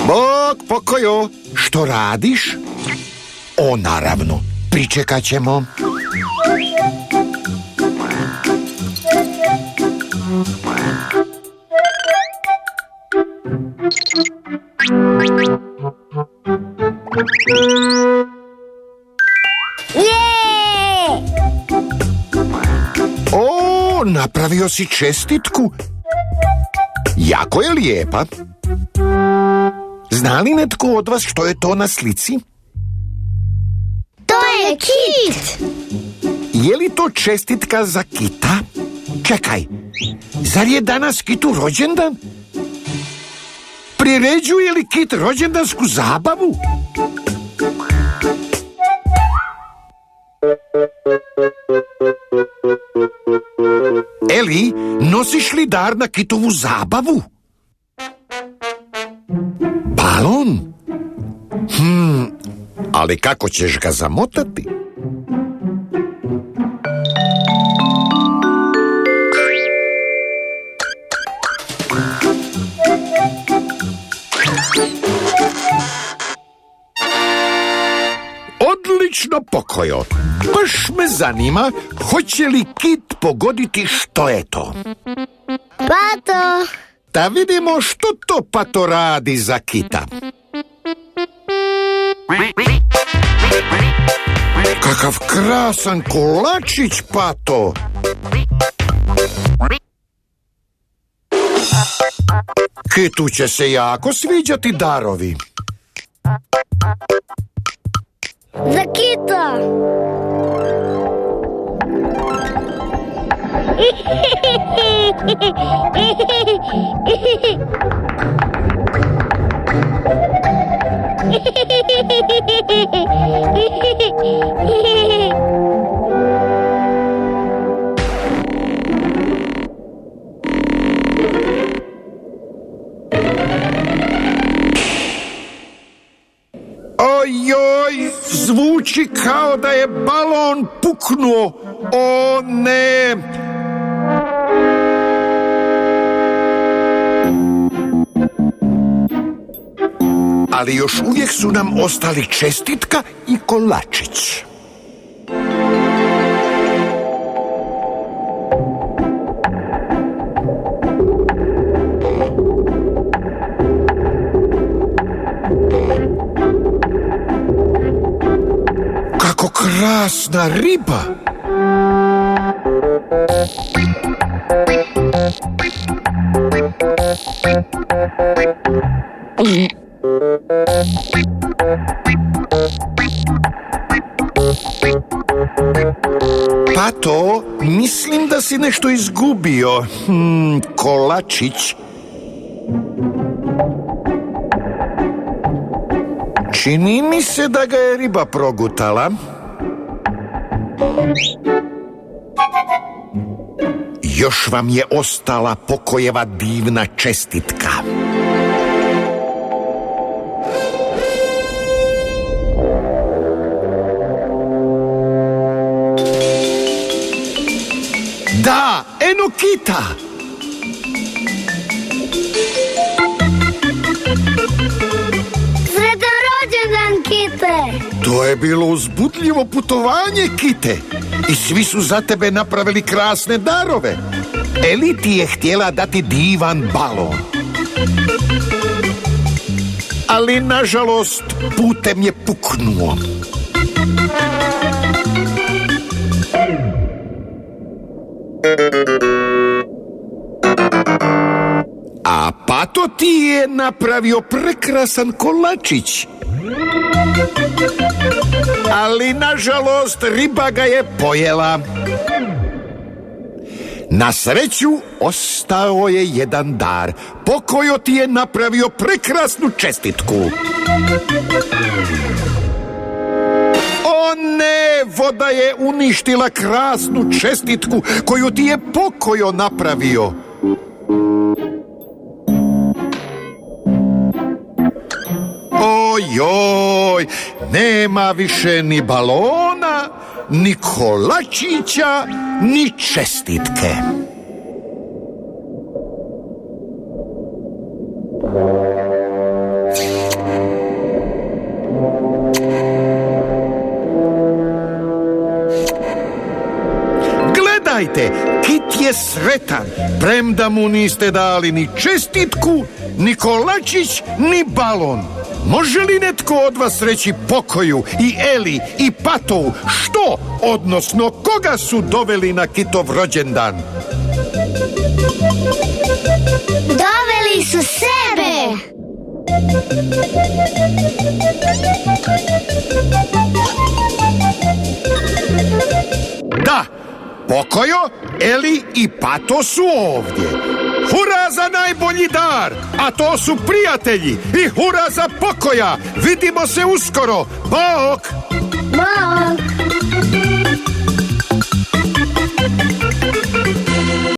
Bog, pokojo, što radiš? O, naravno, pričekat ćemo. O, napravio si čestitku. Jako je lijepa. Zna li netko od vas što je to na slici? To je kit! Je li to čestitka za kita? Čekaj, zar je danas kitu rođendan? Priređuje li kit rođendansku zabavu? Eli, nosiš li dar na kitovu zabavu? Balon? Ali kako ćeš ga zamotati? Odlično, pokojo. Baš me zanima, hoće li kit pogoditi što je to? Pato! Da vidimo što to Pato radi za kita. Kakav krasan kolačić, Pato! Kitu će se jako sviđati darovi. Za kita! Ojoj, zvuči kao da je balon puknuo. O ne! Ali još uvijek su nam ostali čestitka i kolačić. Kako krasna riba! Pato, mislim da si nešto izgubio. Kolačić. Čini mi se da ga je riba progutala. Još vam je ostala pokojeva divna čestitka. Da, eno kita! Sretan rođendan, kite! To je bilo uzbudljivo putovanje, kite. I svi su za tebe napravili krasne darove. Eli ti je htjela dati divan balon. Ali, nažalost, putem je puknuo. A Pato Pato ti je napravio prekrasan kolačić. Ali, nažalost, riba ga je pojela. Na sreću, ostao je jedan dar. Pokojo ti je napravio prekrasnu čestitku. O ne, voda je uništila krasnu čestitku koju ti je Pokojo napravio. Ojoj, nema više ni balona, ni kolačića, ni čestitke. Gledajte, Kit je sretan, premda mu niste dali ni čestitku, ni kolačić, ni balon. Može li netko od vas reći Pokoju i Eli i Patovu što, odnosno koga su doveli na Kitov rođendan? Doveli su sebe. Da, Pokojo, Eli i Pato su ovdje. Hura za najbolji dar, a to su prijatelji, i hura za Pokoja. Vidimo se uskoro. Bok! Bok!